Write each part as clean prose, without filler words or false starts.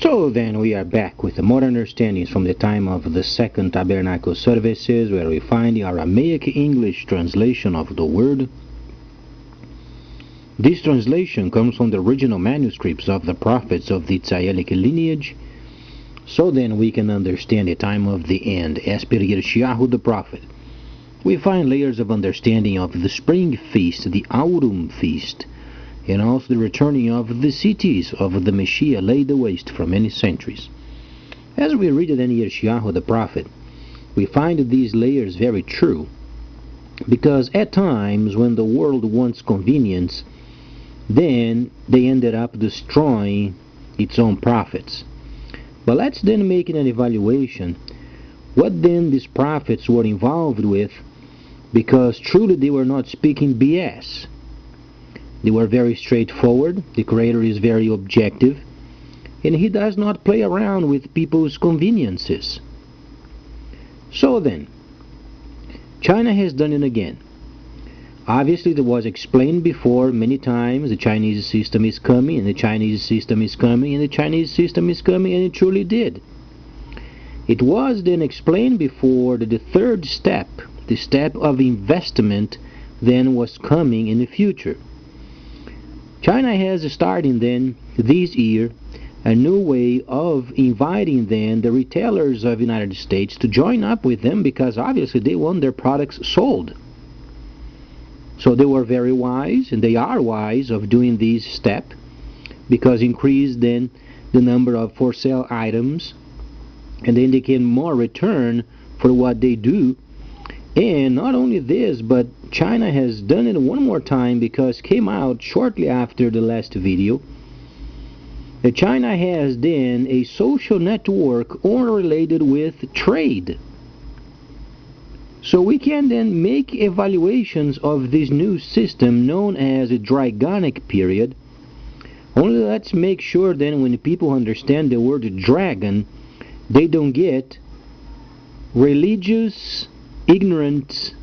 So then we are back with the more understandings from the time of the Second Tabernacle Services, where we find the Aramaic English translation of the word. This translation comes from the original manuscripts of the prophets of the Tzayelic lineage, so then we can understand the time of the end as per Yirmiyahu the prophet. We find layers of understanding of the spring feast, the Autumn feast, and also the returning of the cities of the Messiah laid waste for many centuries. As we read it in Yirmiyahu the prophet, we find these layers very true, because at times when the world wants convenience, then they ended up destroying its own prophets. But let's then make an evaluation what then these prophets were involved with, because truly they were not speaking BS. They were very straightforward. The Creator is very objective, and He does not play around with people's conveniences. So then, China has done it again. Obviously, it was explained before many times, the Chinese system is coming, and the Chinese system is coming, and the Chinese system is coming, and it truly did. It was then explained before that the third step, the step of investment, then was coming in the future. China has starting then this year a new way of inviting then the retailers of the United States to join up with them, because obviously they want their products sold. So they were very wise, and they are wise of doing this step, because increase then the number of for sale items, and then they can more return for what they do. And not only this, but China has done it one more time, because came out shortly after the last video that China has then a social network all related with trade. So we can then make evaluations of this new system known as a Dragonic period. Only let's make sure then when people understand the word dragon, they don't get religious ignorant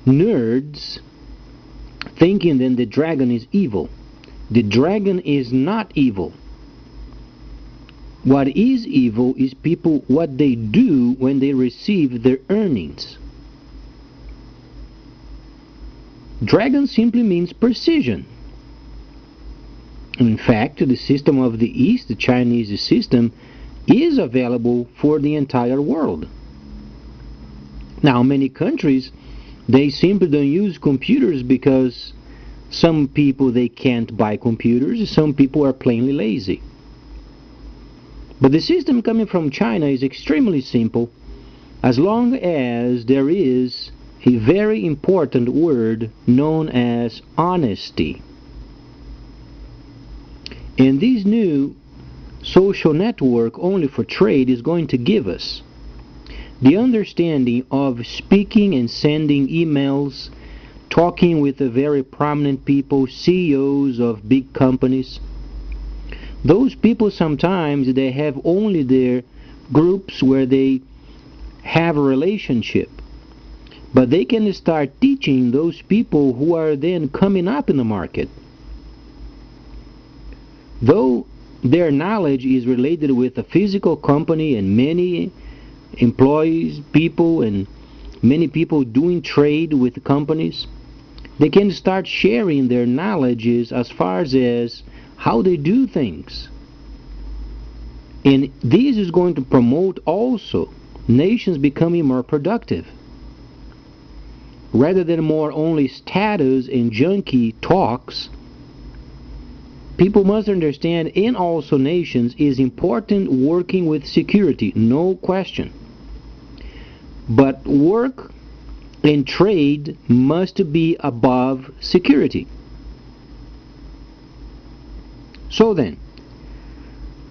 nerds thinking then the dragon is evil. The dragon is not evil. What is evil is people, what they do when they receive their earnings. Dragon simply means precision. In fact, the system of the East, the Chinese system, is available for the entire world. Now, many countries, they simply don't use computers because some people, they can't buy computers, some people are plainly lazy. But the system coming from China is extremely simple, as long as there is a very important word known as honesty. And this new social network only for trade is going to give us the understanding of speaking and sending emails, talking with the very prominent people, CEOs of big companies. Those people sometimes they have only their groups where they have a relationship, but they can start teaching those people who are then coming up in the market. Though their knowledge is related with a physical company and many employees, people, and many people doing trade with companies, they can start sharing their knowledges as far as how they do things. And this is going to promote also nations becoming more productive, rather than more only status and junky talks. People must understand, in also nations is important working with security, no question. But work and trade must be above security. So then,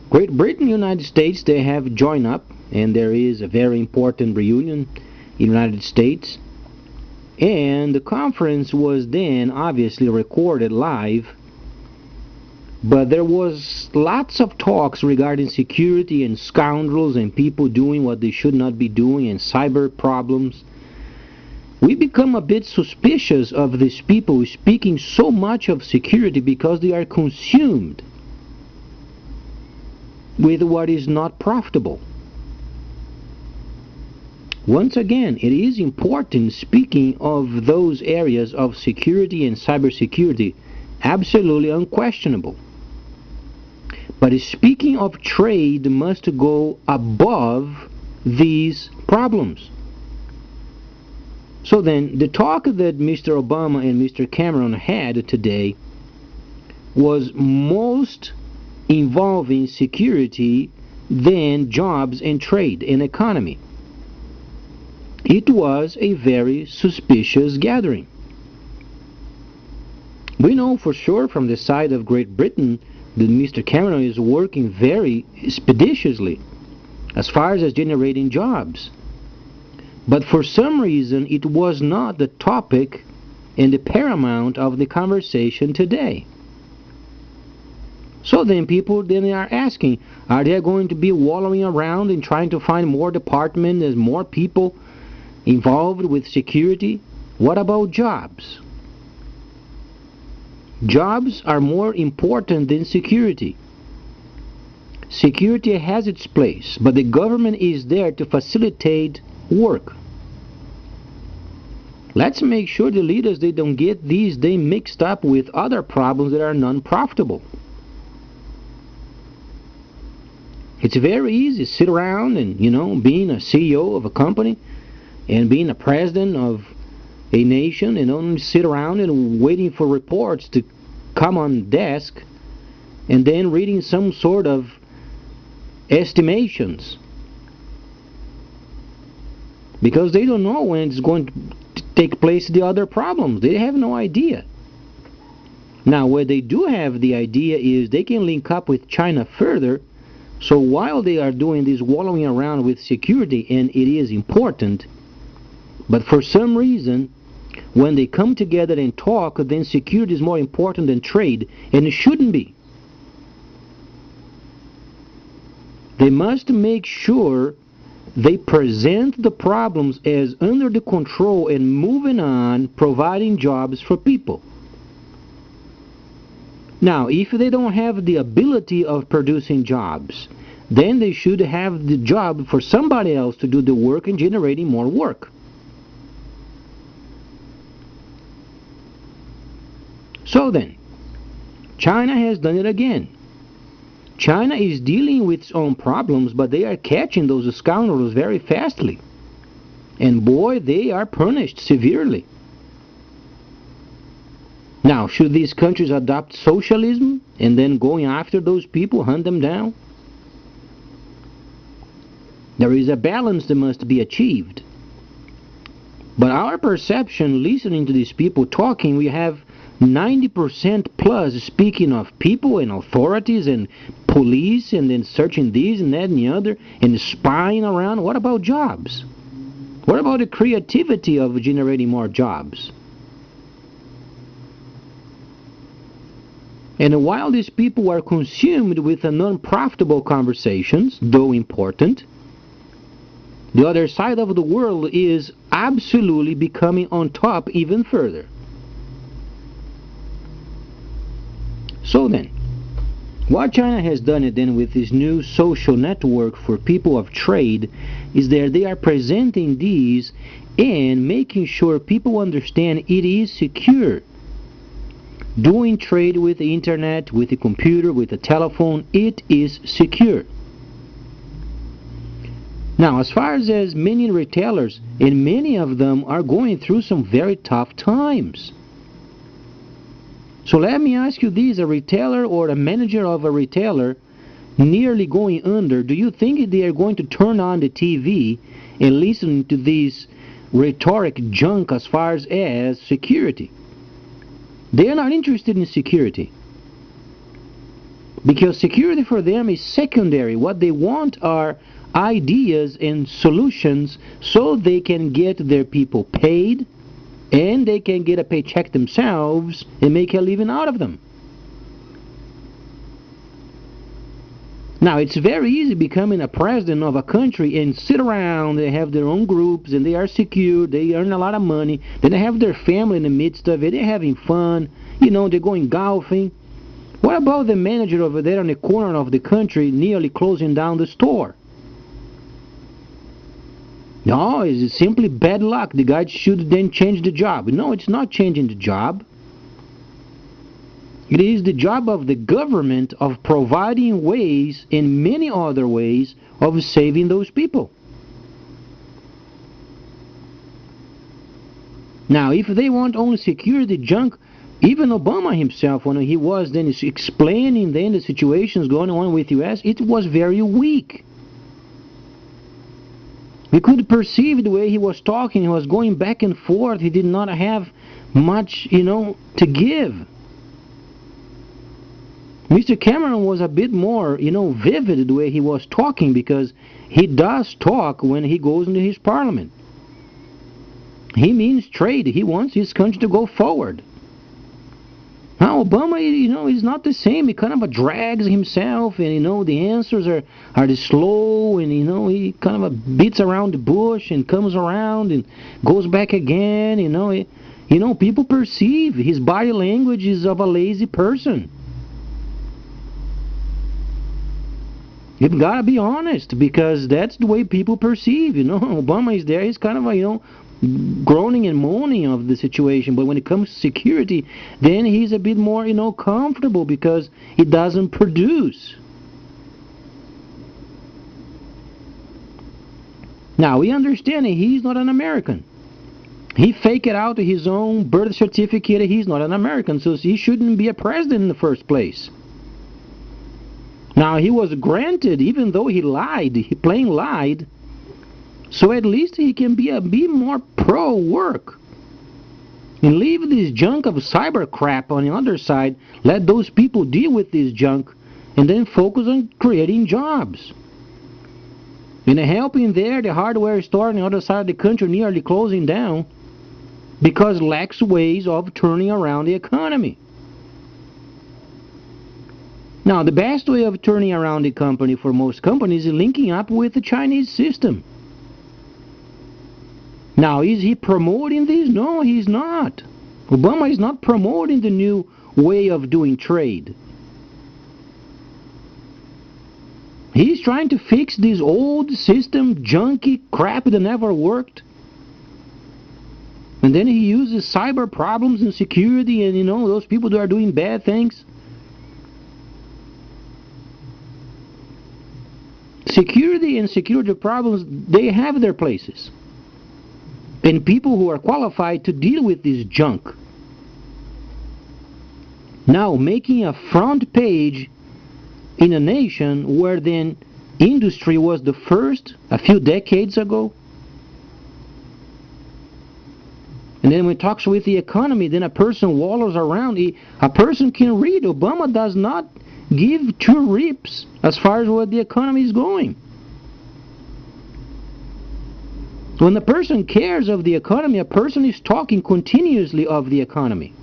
Great Britain, United States, they have joined up, and there is a very important reunion in the United States. And the conference was then obviously recorded live, but there was lots of talks regarding security and scoundrels and people doing what they should not be doing and cyber problems. We become a bit suspicious of these people speaking so much of security because they are consumed with what is not profitable. Once again, it is important, speaking of those areas of security and cybersecurity, absolutely unquestionable. But speaking of trade must go above these problems. So then, the talk that Mr. Obama and Mr. Cameron had today was most involving security than jobs and trade and economy. It was a very suspicious gathering. We know for sure from the side of Great Britain that Mr. Cameron is working very expeditiously as far as generating jobs. But for some reason it was not the topic and the paramount of the conversation today. So then people are asking, are they going to be wallowing around and trying to find more departments and more people involved with security? What about jobs? Jobs are more important than security. Security has its place, but the government is there to facilitate work. Let's make sure the leaders, they don't get these mixed up with other problems that are non-profitable. It's very easy to sit around and, being a CEO of a company and being a president of a nation and only sit around and waiting for reports to come on desk and then reading some sort of estimations. Because they don't know when it's going to take place the other problems. They have no idea. Now, where they do have the idea is they can link up with China further. So while they are doing this wallowing around with security, and it is important, but for some reason, when they come together and talk, then security is more important than trade, and it shouldn't be. They must make sure they present the problems as under the control and moving on, providing jobs for people. Now, if they don't have the ability of producing jobs, then they should have the job for somebody else to do the work and generating more work. So then, China has done it again. China is dealing with its own problems, but they are catching those scoundrels very fastly. And boy, they are punished severely. Now, should these countries adopt socialism and then going after those people, hunt them down? There is a balance that must be achieved. But our perception, listening to these people talking, we have 90% plus speaking of people and authorities and police and then searching this and that and the other and spying around. What about jobs? What about the creativity of generating more jobs? And while these people are consumed with the non-profitable conversations, though important, the other side of the world is absolutely becoming on top even further. So then, what China has done then with this new social network for people of trade is that they are presenting these and making sure people understand it is secure. Doing trade with the internet, with the computer, with the telephone, it is secure. Now, as far as many retailers, and many of them are going through some very tough times. So let me ask you this, a retailer or a manager of a retailer nearly going under, do you think they are going to turn on the TV and listen to this rhetoric junk as far as security? They are not interested in security. Because security for them is secondary. What they want are ideas and solutions so they can get their people paid and they can get a paycheck themselves and make a living out of them. Now, it's very easy becoming a president of a country and sit around, they have their own groups, and they are secure, they earn a lot of money, then they have their family in the midst of it, they're having fun, they're going golfing. What about the manager over there on the corner of the country nearly closing down the store? No, it's simply bad luck. The guy should then change the job. No, it's not changing the job. It is the job of the government of providing ways and many other ways of saving those people. Now, if they want only security junk, even Obama himself, when he was then explaining then the situations going on with U.S., it was very weak. We could perceive the way he was talking. He was going back and forth. He did not have much, to give. Mr. Cameron was a bit more, vivid the way he was talking, because he does talk when he goes into his parliament. He means trade. He wants his country to go forward. Now, Obama, is not the same. He kind of drags himself, and, the answers are slow, and, he kind of beats around the bush and comes around and goes back again, people perceive his body language is of a lazy person. You've got to be honest, because that's the way people perceive, Obama is there, he's kind of, groaning and moaning of the situation, but when it comes to security, then he's a bit more, comfortable, because he doesn't produce. Now, we understand that he's not an American. He faked out his own birth certificate. He's not an American, so he shouldn't be a president in the first place. Now, he was granted, even though he lied, he plain lied, so at least he can be more pro-work. And leave this junk of cyber crap on the other side, let those people deal with this junk, and then focus on creating jobs. And helping there, the hardware store on the other side of the country nearly closing down, because lacks ways of turning around the economy. Now, the best way of turning around the company for most companies is linking up with the Chinese system. Now, is he promoting this? No, he's not. Obama is not promoting the new way of doing trade. He's trying to fix this old system, junky crap that never worked. And then he uses cyber problems and security and, those people that are doing bad things. Security and security problems, they have their places. And people who are qualified to deal with this junk. Now, making a front page in a nation where then industry was the first a few decades ago. And then when it talks with the economy, then a person wallows around. A person can read. Obama does not give two rips as far as what the economy is going. When a person cares of the economy, a person is talking continuously of the economy.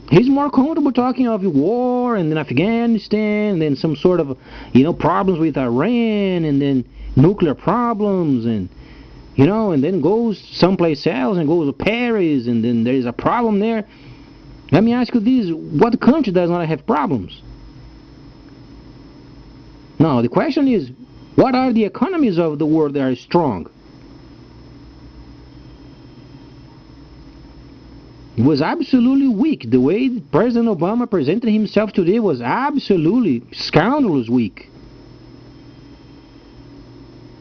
He's more comfortable talking of war and then Afghanistan and then some sort of, problems with Iran and then nuclear problems and, and then goes someplace else and goes to Paris and then there's a problem there. Let me ask you this, what country does not have problems? Now, the question is, what are the economies of the world that are strong? It was absolutely weak. The way President Obama presented himself today was absolutely scandalous weak.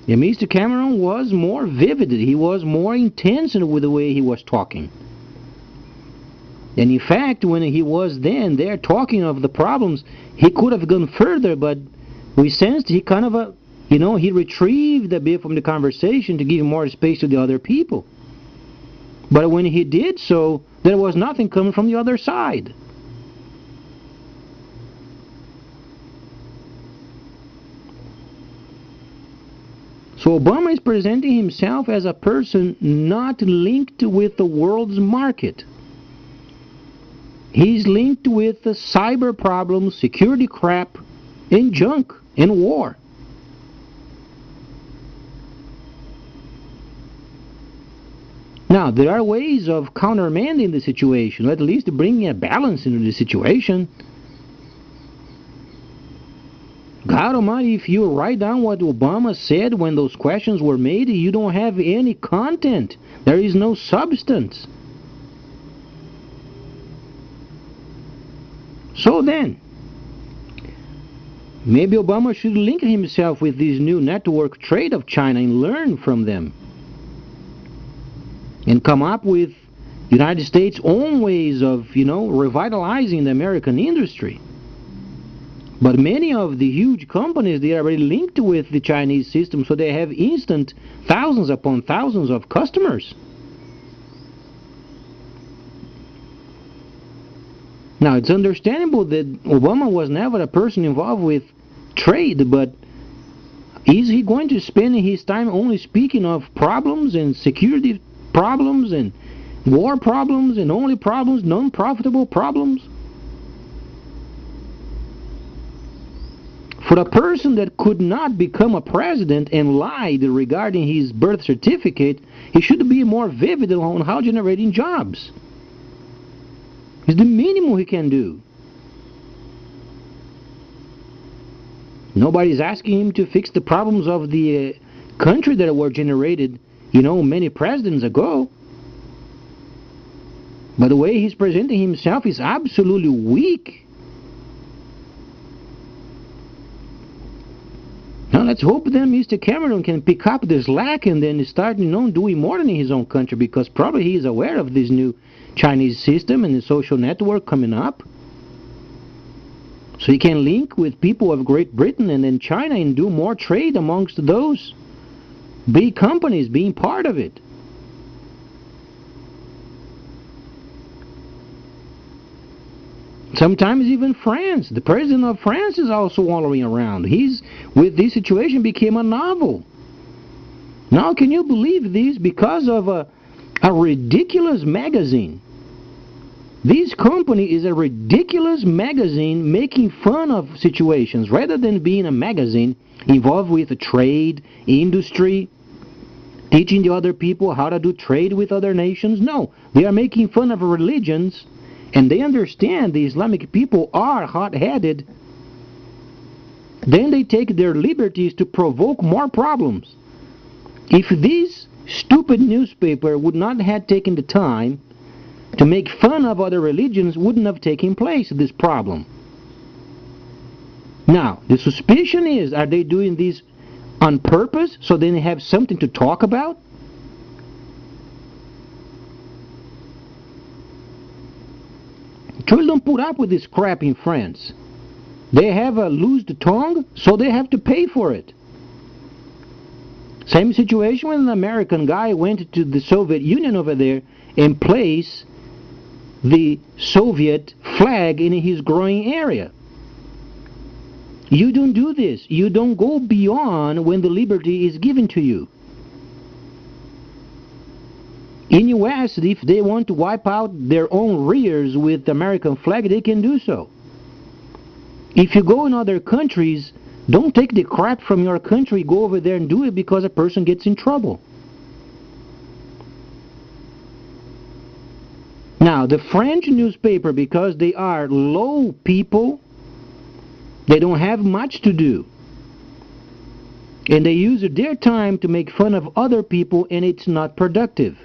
And Mr. Cameron was more vivid. He was more intense with the way he was talking. And in fact, when he was then there talking of the problems, he could have gone further, but we sensed he kind of, he retrieved a bit from the conversation to give more space to the other people. But when he did so, there was nothing coming from the other side. So Obama is presenting himself as a person not linked with the world's market. He's linked with the cyber problems, security crap, and junk, and war. Now, there are ways of countermanding the situation, or at least bringing a balance into the situation. God Almighty, if you write down what Obama said when those questions were made, you don't have any content. There is no substance. So then, maybe Obama should link himself with this new network trade of China and learn from them. And come up with United States' own ways of, revitalizing the American industry. But many of the huge companies, they are already linked with the Chinese system, so they have instant thousands upon thousands of customers. Now, it's understandable that Obama was never a person involved with trade, but is he going to spend his time only speaking of problems and security problems and war problems and only problems, non-profitable problems? For a person that could not become a president and lied regarding his birth certificate, he should be more vivid on how generating jobs. It's the minimum he can do. Nobody's asking him to fix the problems of the country that were generated, many presidents ago. But the way he's presenting himself is absolutely weak. Now let's hope then Mr. Cameron can pick up the slack and then start, doing more in his own country, because probably he is aware of this new Chinese system and the social network coming up. So he can link with people of Great Britain and then China and do more trade amongst those big companies being part of it. Sometimes even France. The president of France is also wallowing around. He's, with this situation, became a novel. Now, can you believe this? Because of a ridiculous magazine. This company is a ridiculous magazine making fun of situations rather than being a magazine involved with trade, industry, teaching the other people how to do trade with other nations. No, they are making fun of religions. And they understand the Islamic people are hot-headed. Then they take their liberties to provoke more problems. If this stupid newspaper would not have taken the time to make fun of other religions, wouldn't have taken place, this problem. Now, the suspicion is, are they doing this on purpose so they have something to talk about? Children don't put up with this crap in France. They have a loosed tongue, so they have to pay for it. Same situation when an American guy went to the Soviet Union over there and placed the Soviet flag in his growing area. You don't do this. You don't go beyond when the liberty is given to you. In U.S., if they want to wipe out their own rears with the American flag, they can do so. If you go in other countries, don't take the crap from your country, go over there and do it because a person gets in trouble. Now, the French newspaper, because they are low people, they don't have much to do. And they use their time to make fun of other people, and it's not productive.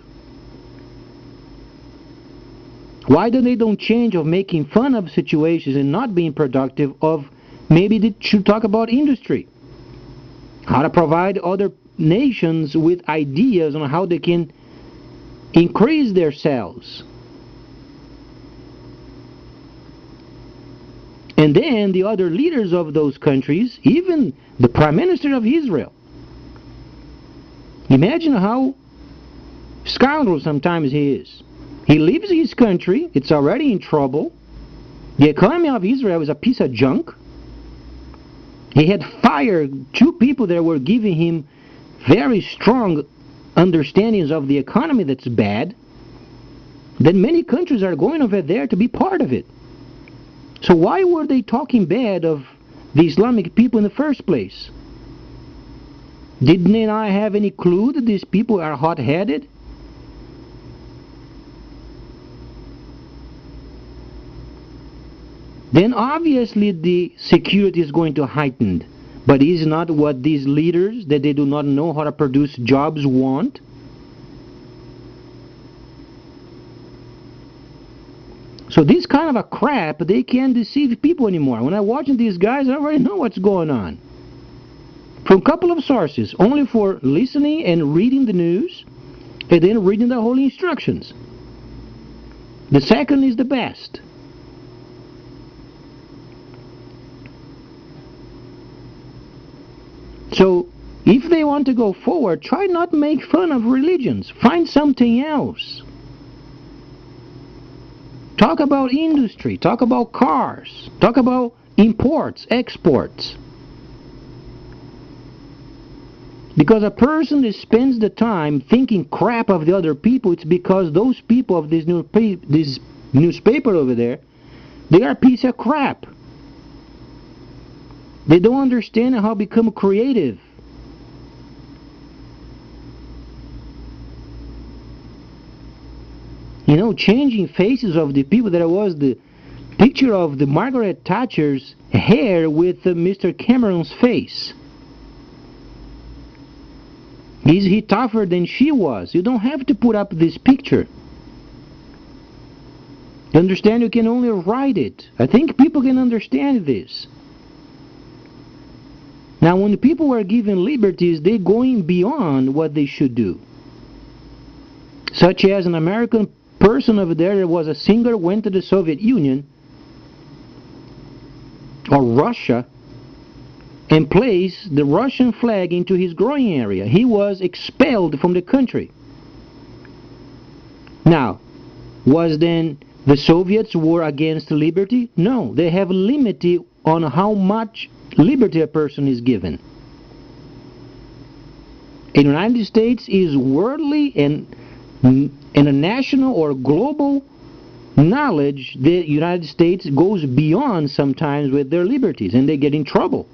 Why they don't change of making fun of situations and not being productive of maybe they should talk about industry? How to provide other nations with ideas on how they can increase their sales. And then the other leaders of those countries, even the Prime Minister of Israel. Imagine how scoundrel sometimes he is. He leaves his country, it's already in trouble. The economy of Israel is a piece of junk. He had fired 2 people that were giving him very strong understandings of the economy that's bad. Then many countries are going over there to be part of it. So why were they talking bad of the Islamic people in the first place? Didn't they not have any clue that these people are hot-headed? then obviously the security is going to heighten. But is not what these leaders, that they do not know how to produce jobs, want? So this kind of a crap, they can't deceive people anymore. When I'm watching these guys, I already know what's going on. From a couple of sources, only for listening and reading the news, and then reading the holy instructions. The second is the best. So, if they want to go forward, try not to make fun of religions. Find something else. Talk about industry, talk about cars, talk about imports, exports. Because a person that spends the time thinking crap of the other people, it's because those people of this newspaper over there, they are a piece of crap. They don't understand how to become creative. You know, changing faces of the people. There was the picture of the Margaret Thatcher's hair with Mr. Cameron's face. Is he tougher than she was? You don't have to put up this picture. You understand? You can only write it. I think people can understand this. Now, when the people were given liberties, they're going beyond what they should do. Such as an American person over there that was a singer, went to the Soviet Union or Russia and placed the Russian flag into his growing area. He was expelled from the country. Now, was then the Soviets were against liberty? No, they have a limit on how much liberty a person is given. In the United States is worldly and a national or global knowledge. The United States goes beyond sometimes with their liberties, and they get in trouble.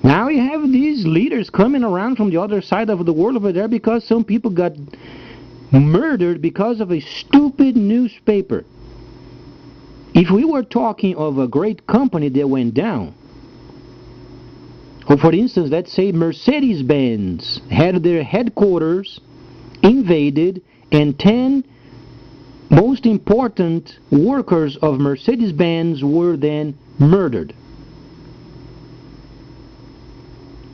Now you have these leaders coming around from the other side of the world over there because some people got murdered because of a stupid newspaper. If we were talking of a great company that went down, or for instance, let's say Mercedes-Benz had their headquarters invaded and 10 most important workers of Mercedes-Benz were then murdered.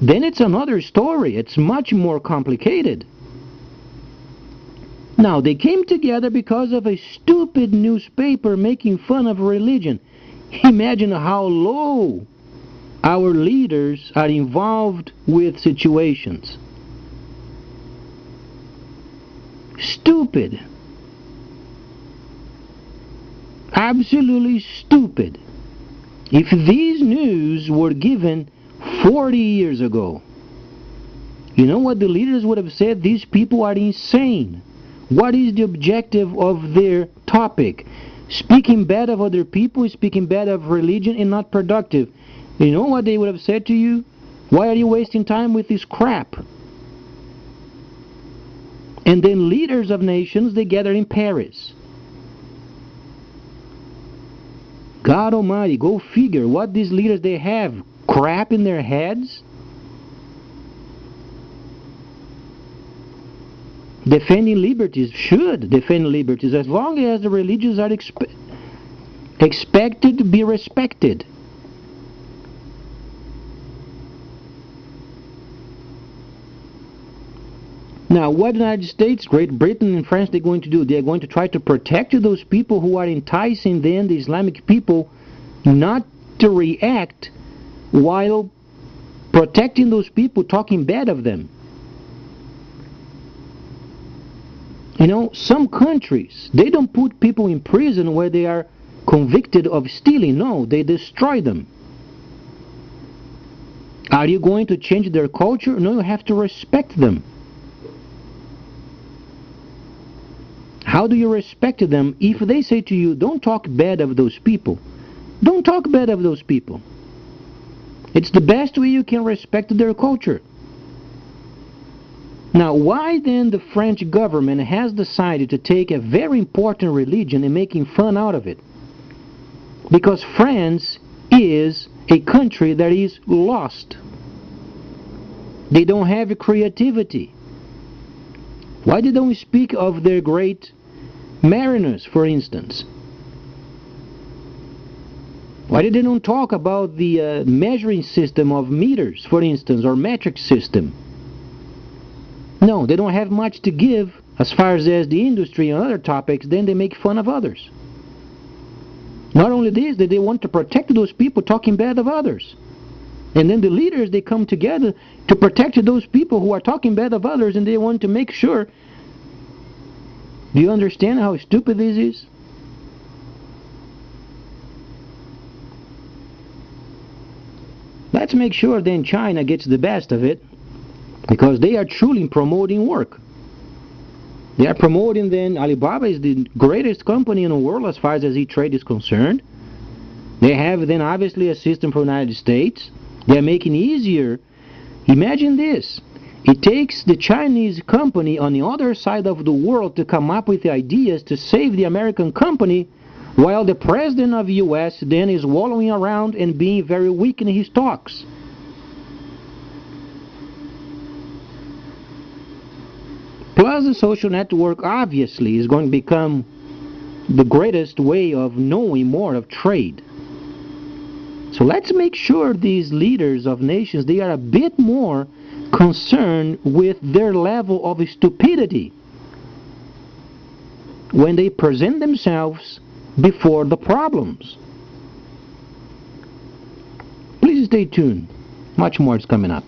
Then it's another story. It's much more complicated. Now, they came together because of a stupid newspaper making fun of religion. Imagine how low our leaders are involved with situations. Stupid. Absolutely stupid. If these news were given 40 years ago, you know what the leaders would have said? These people are insane. What is the objective of their topic? Speaking bad of other people, speaking bad of religion, and not productive. You know what they would have said to you? Why are you wasting time with this crap? And then leaders of nations, they gather in Paris. God Almighty, go figure what these leaders, they have crap in their heads? Defending liberties, should defend liberties as long as the religions are expected to be respected. Now, what the United States, Great Britain, and France, they're going to do? They're going to try to protect those people who are enticing then the Islamic people not to react while protecting those people talking bad of them. You know, some countries, they don't put people in prison where they are convicted of stealing. No, they destroy them. Are you going to change their culture? No, you have to respect them. How do you respect them if they say to you, don't talk bad of those people? Don't talk bad of those people. It's the best way you can respect their culture. Now, why then the French government has decided to take a very important religion and making fun out of it? Because France is a country that is lost. They don't have creativity. Why they don't speak of their great mariners, for instance? Why did they don't talk about the measuring system of meters, for instance, or metric system? No, they don't have much to give as far as the industry and other topics, then they make fun of others. Not only this, that they want to protect those people talking bad of others. And then the leaders, they come together to protect those people who are talking bad of others, and they want to make sure. Do you understand how stupid this is? Let's make sure then China gets the best of it, because they are truly promoting work. They are promoting then Alibaba is the greatest company in the world as far as e-trade is concerned. They have then obviously a system for the United States. They are making it easier. Imagine this. It takes the Chinese company on the other side of the world to come up with the ideas to save the American company, while the president of the U.S. then is wallowing around and being very weak in his talks. Plus, the social network obviously is going to become the greatest way of knowing more of trade. So let's make sure these leaders of nations, they are a bit more concerned with their level of stupidity when they present themselves before the problems. Please stay tuned. Much more is coming up.